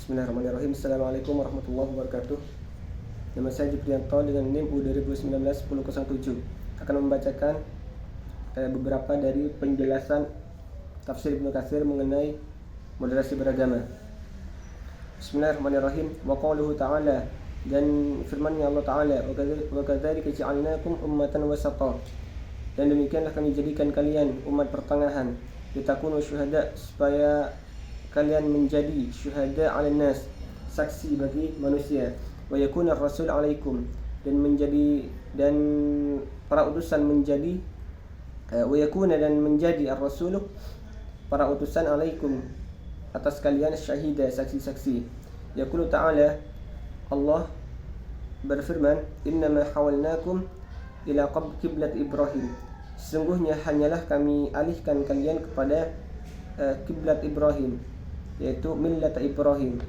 Bismillahirrahmanirrahim. Assalamualaikum warahmatullahi wabarakatuh. Nama saya Jiprianto dengan NIM U2019-1007. Akan membacakan beberapa dari penjelasan tafsir Ibnu Katsir mengenai moderasi beragama. Bismillahirrahmanirrahim. Wa qauluhu ta'ala, dan firman-Nya Allah Ta'ala, wa kadzalika ja'alnakum ummatan wasata, dan demikianlah kami jadikan kalian umat pertengahan, litakunu syuhada, supaya kalian menjadi syuhada 'alan nas, saksi bagi manusia, wa yakuna ar-rasul 'alaikum, dan para utusan menjadi wa yakuna, dan menjadi ar-rasul, para utusan, 'alaikum, atas kalian, syahida, saksi-saksi. Yaqulu ta'ala, Allah berfirman, innama hawalnakum ila qiblat Ibrahim, sesungguhnya hanyalah kami alihkan kalian kepada kiblat Ibrahim, yaitu millat Ibrahim,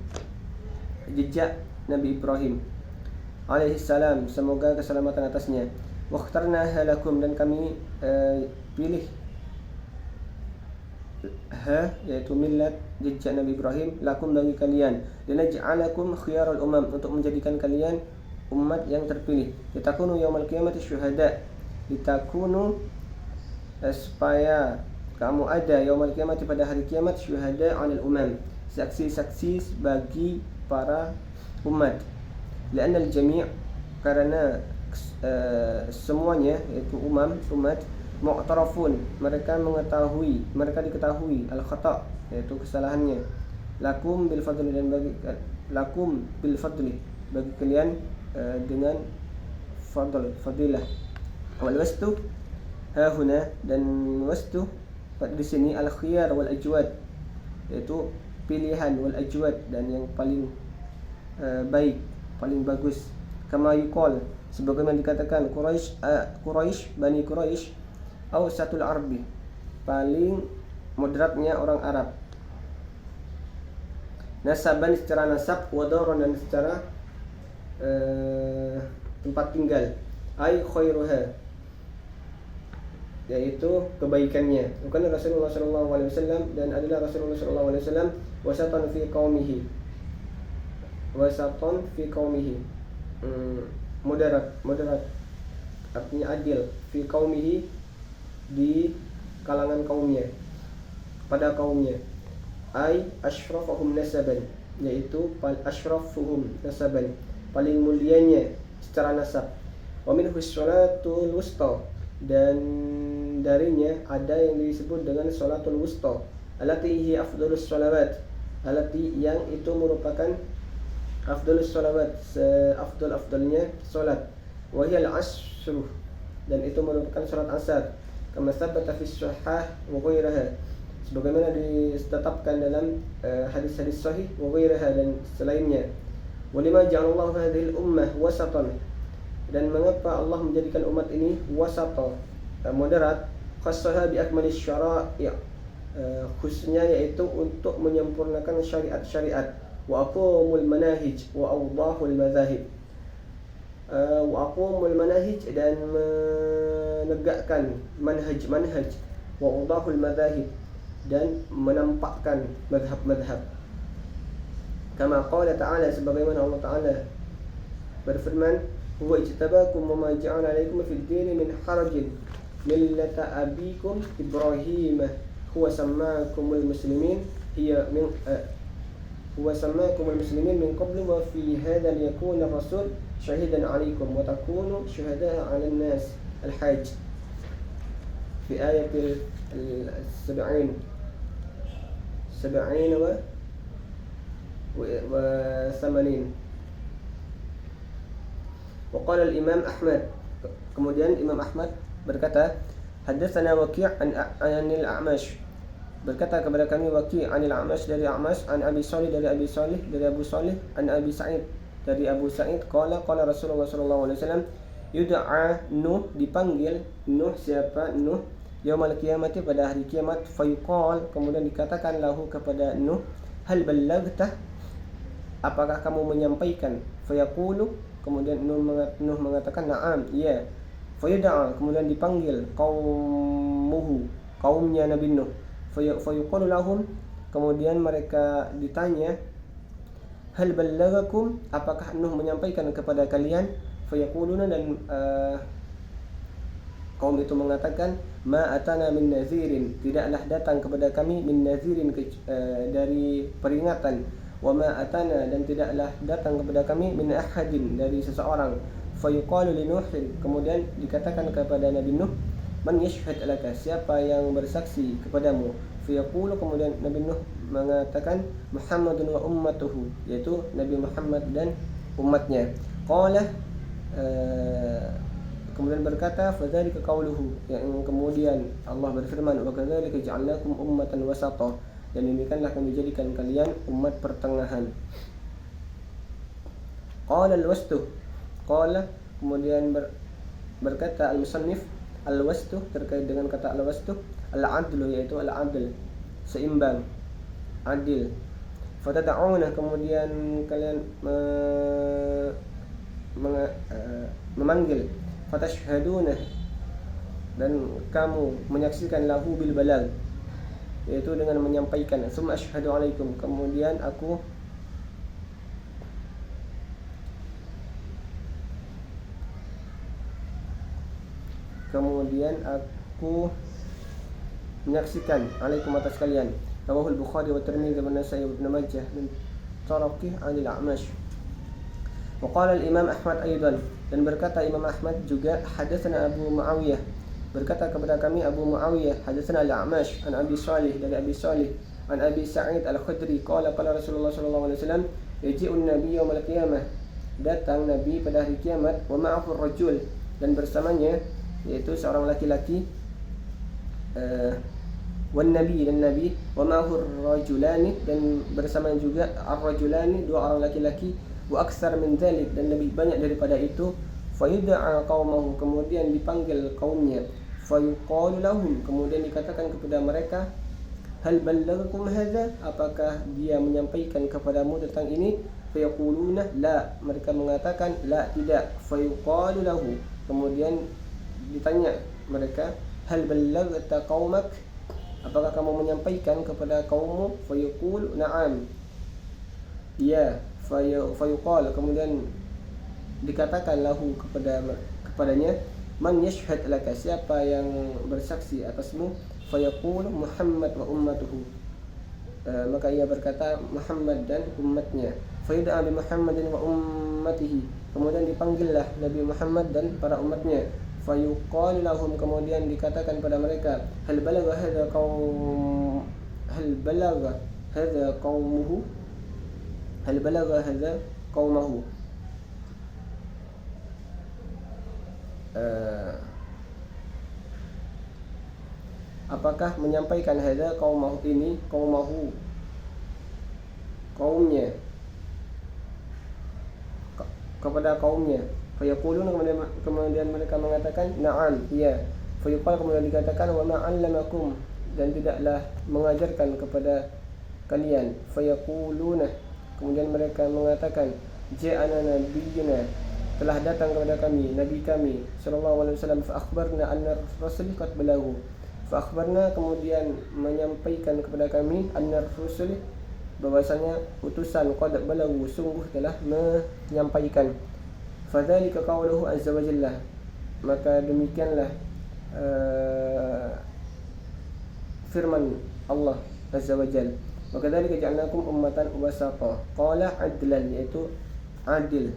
jejak Nabi Ibrahim alaihi salam, semoga keselamatan atasnya. Wakhtarnaha lakum, dan kami pilih yaitu millat, jejak Nabi Ibrahim, lakum, bagi kalian, linaj'alakum khiyarul umam, untuk menjadikan kalian umat yang terpilih, litakunu yaumal qiyamati syuhada, litakunu, supaya kamu ada yaumal qiyamati, pada hari kiamat, syuhada 'alal umam, saksi-saksi bagi para umat. Li'anna al-jami', karena semuanya, yaitu umat, mu'tarafun, mereka diketahui al-khata', yaitu kesalahannya, lakum bil fadli, dan bagi kalian dengan fadilah. Wal wastu hahuna, dan wastu di sini al-khiyar wal ajwad, yaitu pilihan, wal ajwad, dan yang paling baik, paling bagus. Kama yuqal, sebagaimana dikatakan, Quraisy, Bani Quraisy, awsatul arbi, paling moderatnya orang Arab, nasaban, secara nasab, wadaran, dan secara tempat tinggal, ay khairuha, yaitu kebaikannya. Bukan Rasulullah sallallahu alaihi wasallam, dan adalah Rasulullah sallallahu alaihi wasallam wasatan fi qaumihi, moderat, artinya adil, fi qaumihi, di kalangan kaumnya, pada kaumnya, ay asyrafahum nasaban, yaitu asrafuhum nasaban, paling mulianya secara nasab. Wa minhu sholatul wusta, dan darinya ada yang disebut dengan sholatul wusta, allati hi afdhalus sholawat, allati, yang itu merupakan afdhalus sholawat, seafdal-afdalnya salat, wa hiya al-asr, dan itu merupakan salat asar, kama sabata fi sahih wa ghairaha, sebagaimana ditetapkan dalam hadis-hadis sahih, wa ghairaha, dan selainnya. Walima ja'alallahu hadhil ummah wasatan, dan mengapa Allah menjadikan umat ini wasata, moderat, khassaha bi akmalis syara'i', khususnya yaitu untuk menyempurnakan syariat-syariat, wa aqamul manahij wa awdahul madzahib, dan menegakkan manhaj, wa awdahul madzahib, dan menampakkan madhab. Kama qala ta'ala, sebagaimana Allah Ta'ala berfirman, huwa ijtabakum wa ma ja'ala 'alaikum fid din min harajin millata abikum Ibrahim, huwa sammakumul muslimin min qablu wa fi hadha liyakuna ar-rasul shahidan 'alaikum wa takunu syuhada'a 'alan nas. Al-Hajj, fi ayatil 70 wa 80. Wa qala al-Imam Ahmad, kemudian Imam Ahmad berkata, haddatsana Waqi' an al-A'mash, berkata kepada kami Waqi' anil A'mash, dari A'mash, an Abi Shalih, dari Abu Shalih, an Abi Sa'id, dari Abu Sa'id, qala Rasulullah sallallahu alaihi wasallam, yud'a Nuh, dipanggil Nuh, siapa Nuh, yaumal qiyamati, pada hari kiamat, fayuqal, kemudian dikatakan lahu, kepada Nuh, hal ballaghta, apakah kamu menyampaikan, fayaqulu, kemudian Nuh mengatakan na'am, iya. Fayud'a, kemudian dipanggil kaumnya Nabi Nuh, fayuqalu lahum, kemudian mereka ditanya, hal ballagakum, apakah Nuh menyampaikan kepada kalian? Fayaquluna, dan kaum itu mengatakan, ma atana min nazirin, tidaklah datang kepada kami, min nazirin, dari peringatan, wa ma atana, dan tidaklah datang kepada kami, min ahadin, dari seseorang. Fayuqalu li Nuhin, kemudian dikatakan kepada Nabi Nuh, man yashhad laka, siapa yang bersaksi kepadamu? Fayaqulu, kemudian Nabi Nuh mengatakan, Muhammadun wa ummatuhu, yaitu Nabi Muhammad dan umatnya. Qala, kemudian berkata, fadzalika qauluhu, yang kemudian Allah berfirman, wa kadzalika ja'alnakum ummatan wasata, dan demikianlah kami jadikan kalian umat pertengahan. Qala al-wastu, qala, kemudian berkata al-musannif, al-wastu, terkait dengan kata al-wastu, al-adlu, yaitu al-adl, seimbang, adil. Fatad'una, kemudian kalian memanggil, fatashhaduna, dan kamu menyaksikan, lahu bil balag, yaitu dengan menyampaikan, summa asyhadu alaikum, kemudian aku menyaksikan, alaikum, atas kalian. Rawahul Bukhari wa Tirmidzi wa Nasa'i wa Ibnu Majah min taraqi 'anil A'mash. Wa qala al-Imam Ahmad aidan, dan berkata Imam Ahmad juga, hadatsana Abu Muawiyah, berkata kepada kami Abu Muawiyah, hadatsana al-A'mash an Abi Shalih, dari Abi Shalih, an Abi Sa'id al-Khudri, qala Rasulullah sallallahu alaihi wasallam, yaji'un nabiy yaumil qiyamah, datang Nabi pada hari kiamat, wa ma'ahu rajul, dan bersamanya yaitu seorang laki-laki, wan nabi, dan nabi, wa ma'ahu rajulani, dan bersama juga ar-rajulani, dua orang laki-laki, wa aksar min dzalik, dan lebih banyak daripada itu. Fayud'a qaumahu, kemudian dipanggil kaumnya. Fayuqalu lahum, kemudian dikatakan kepada mereka, hal ballagakum hadza, apakah dia menyampaikan kepadamu tentang ini? Fayaquluna la, mereka mengatakan la, tidak. Fayuqalu lahu, kemudian ditanya mereka, hal ballagta qaumak, apakah kamu menyampaikan kepada kaummu? Fayaqul na'am, ya. Fayuqal, kemudian dikatakan lahu kepadanya, man yashhad laka, siapa yang bersaksi atasmu? Fayaqul Muhammad wa ummatuhu, maka ia berkata Muhammad dan umatnya. Fayud'a bi Muhammadin wa ummatihi, kemudian dipanggillah Nabi Muhammad dan para umatnya. Fayuqal lahum, kemudian dikatakan pada mereka, hal balagha hadza qaumuhu, hal balagha hadza qaumahu, apakah menyampaikan hadza qaumahu, ini qaumahu, kaumnya, kepada kaumnya. Fayaqulun, kemudian mereka mengatakan na'am, iya. Fayuqal, kemudian dikatakan, wa ma'allamakum, dan tidaklah mengajarkan kepada kalian. Fayaquluna, kemudian mereka mengatakan, ja'ana nabiyyuna, telah datang kepada kami nabi kami sallallahu alaihi wasallam, fa akhbarna anna rasul qad balaghu, fa akhbarna, kemudian menyampaikan kepada kami, anna rasul, bahwasanya utusan, qad balaghu, sungguh telah menyampaikan. Fadzalika qauluhu azza wa jalla, maka demikianlah firman Allah azza wa jalla, wa kadzalika ja'alnakum ummatan wasata, qala adlan, yaitu adil,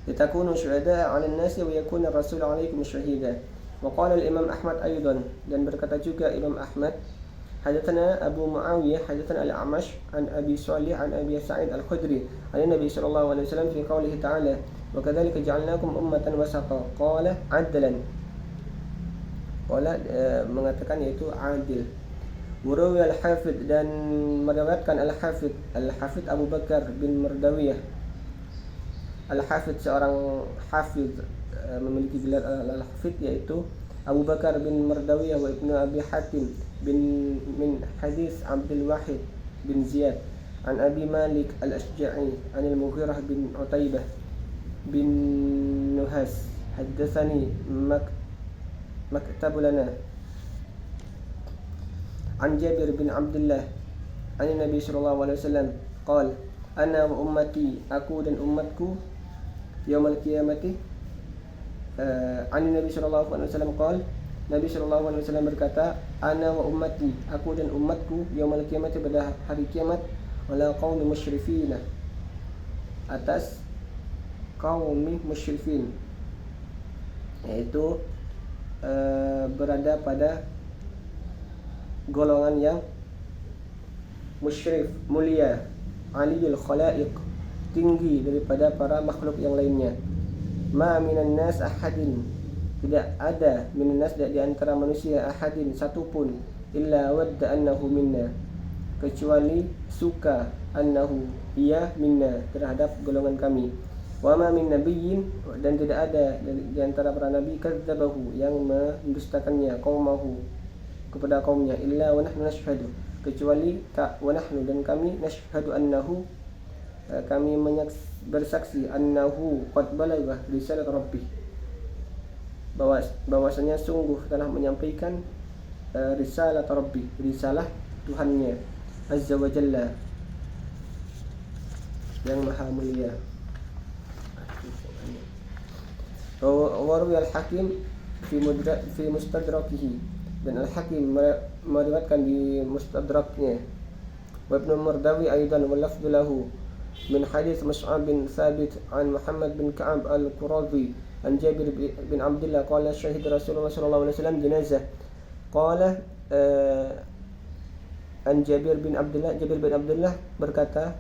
litakunu syuhada'a 'alan nasi wa yakuna ar-rasulu 'alaikum syahida. Wa qala al-Imam Ahmad aidan, dan berkata juga Imam Ahmad, hadatsana Abu Muawiyah, hadatsana al-A'mash an Abi Shalih an Abi Sa'id al-Khudri an Nabi sallallahu alaihi wasallam fi qoulihi ta'ala, wa kadzalika ja'alnakum ummatan wasata, qala adlan, qala mengatakan yaitu adil. Warawi al-Hafidh, dan meriwayatkan al-Hafidh Abu Bakar bin Mardawiyah. Al-Hafidh seorang hafidh, memiliki gelar al-Hafidh, yaitu Abu Bakar bin Mardawiyah wa Ibnu Abi Hatim min hadis Abdul Wahid bin Ziyad an Abi Malik al-Ashja'i an al-Mughirah bin Utaibah bin Nuhas, haddatsani maktab lana an Jabir bin Abdullah an Nabi sallallahu alaihi wasallam qala, ana wa ummati, aku dan umatku, yaumul qiyamati. Ani Nabi sallallahu alaihi wasallam qala, Nabi sallallahu alaihi wasallam berkata, ana wa ummati, aku dan umatku, yaumul qiyamati, pada hari kiamat, ala qaumi musyrifina, atas qaumi musyrifin, yaitu berada pada golongan yang musyrif, mulia, aliyul khalaiq, tinggi daripada para makhluk yang lainnya. Ma minan nas ahadin, tidak ada minan nas, di antara manusia, ahadin, satupun, illa wadda annahu minna, kecuali suka, annahu, ia, minna, terhadap golongan kami. Wa ma min nabiyyin, dan tidak ada di antara para nabi, kadzabahu, yang mendustakannya, qaumahu, kepada kaumnya, illa wa nahnu nashhadu, kecuali wa nahnu, dan kami, nashhadu annahu, kami bersaksi, annahu qad balagha risalat rabbih, bahwasanya sungguh telah menyampaikan risalat rabbih, risalah Tuhannya, azza wa jalla, yang maha mulia. Warwi al-Hakim fi mustadrakihi, dan al-Hakim meriwayatkan di mustadraknya. Wa Ibnu Mardawi aidan wa lafdhu lahu min hadits Mus'ab bin Thabit an Muhammad bin Ka'ab al-Qurazi an Jabir bin Abdullah qala syahid Rasulullah sallallahu alaihi wasallam janazah. Qala an Jabir bin Abdullah berkata,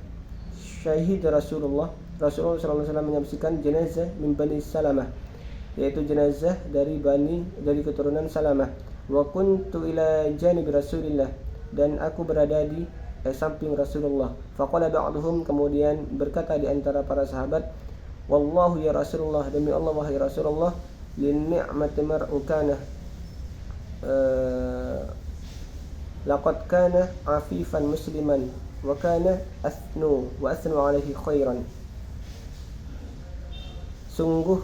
syahid Rasulullah sallallahu alaihi wasallam menyaksikan jenazah min Bani Salamah, yaitu jenazah dari keturunan Salamah. Wa kuntu ila janib Rasulillah, dan aku berada di samping Rasulullah. Faqala ba'duhum, kemudian berkata di antara para sahabat, wallahu ya Rasulullah, demi Allah wahai Rasulullah, lin ni'mati mar'u kana laqad kana afifan musliman wa kana asnu alaihi khairan. Sungguh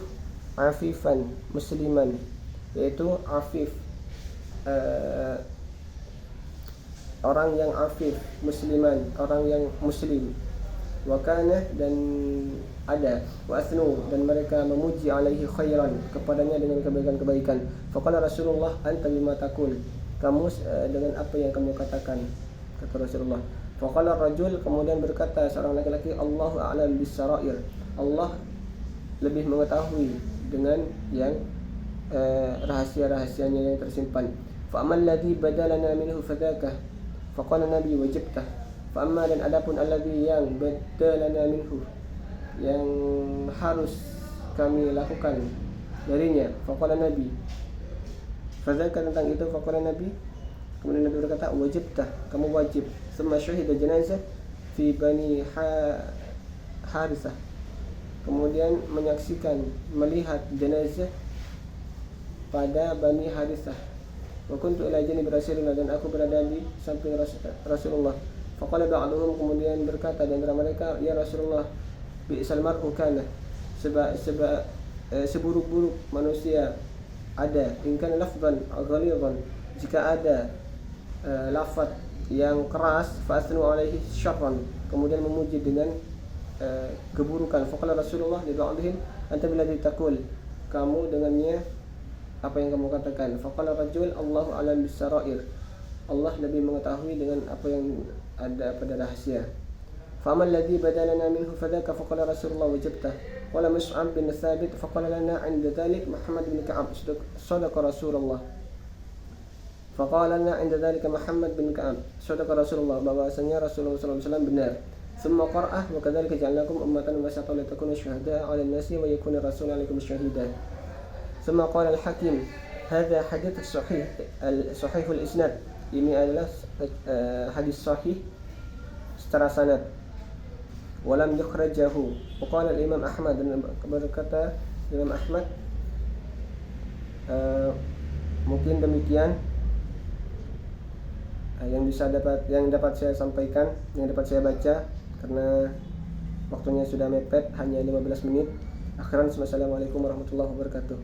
afifan musliman, yaitu afif, orang yang afif, musliman, orang yang muslim, wakana, dan ada, wa asnu, dan mereka memuji, alaihi khairan, kepadanya dengan kebaikan-kebaikan. Faqala Rasulullah, anta bima taqul, kamu dengan apa yang kamu katakan, kata Rasulullah. Faqala rajul, kemudian berkata seorang laki-laki, Allahu a'lam bis-sarair, Allah lebih mengetahui dengan yang rahasia-rahasianya yang tersimpan. Fa amal ladzi badalana minhu fadaka, faqala nabi wajibtah. Fa amma, dan adapun alladzi yang badalana minhu, yang harus kami lakukan darinya, faqala nabi, fadzaka, tentang itu, faqala nabi, kemudian nabi berkata, wajibtah, kamu wajib. Tsumma syahida janazah fi bani Harisah, kemudian menyaksikan, melihat jenazah pada Bani Harisah. Wa kuntu ila janib Rasulillah, dan aku berada di samping Rasulullah. Faqala ba'duhum, kemudian berkata di antara mereka, ya Rasulullah, bi'sal mar'u kana, seburuk-buruk manusia ada, in kana lafzan ghalidhan, jika ada lafaz yang keras, fa asnu alaihi syarran, kemudian memuji dengan keburukan. Faqala Rasulullah li ba'dihim, anta billadzi taqul, kamu dengannya apa yang kamu katakan. Faqala rajul, Allahu a'lam bis-sarair, Allah lebih mengetahui dengan apa yang ada pada rahasia. Fa amal ladzi badalana minhu fadaka, faqala Rasulullah wajibtah. Qala Mus'ab bin Thabit, faqala lana 'inda dhalik Muhammad bin Ka'ab, sadaqa Rasulullah. Faqala lana 'inda dhalika Muhammad bin Ka'ab, sadaqa Rasulullah, bahwasanya Rasulullah sallallahu alaihi wasallam benar. Thumma qara'ah, wa kadzalika ja'alnakum ummatan wasatan litakunu syuhada'a 'alan nasi wa yakuna rasulun 'alaikum syahida. Thumma qala al-Hakim, hadza hadits sahihul isnad, ini adalah hadis sahih secara sanad. Walam yukhrajahu. Qala al-Imam Ahmad, dan berkata Imam Ahmad, mungkin demikian yang dapat saya sampaikan, yang dapat saya baca, karena waktunya sudah mepet, hanya 15 menit. Akhiran, wassalamualaikum warahmatullahi wabarakatuh.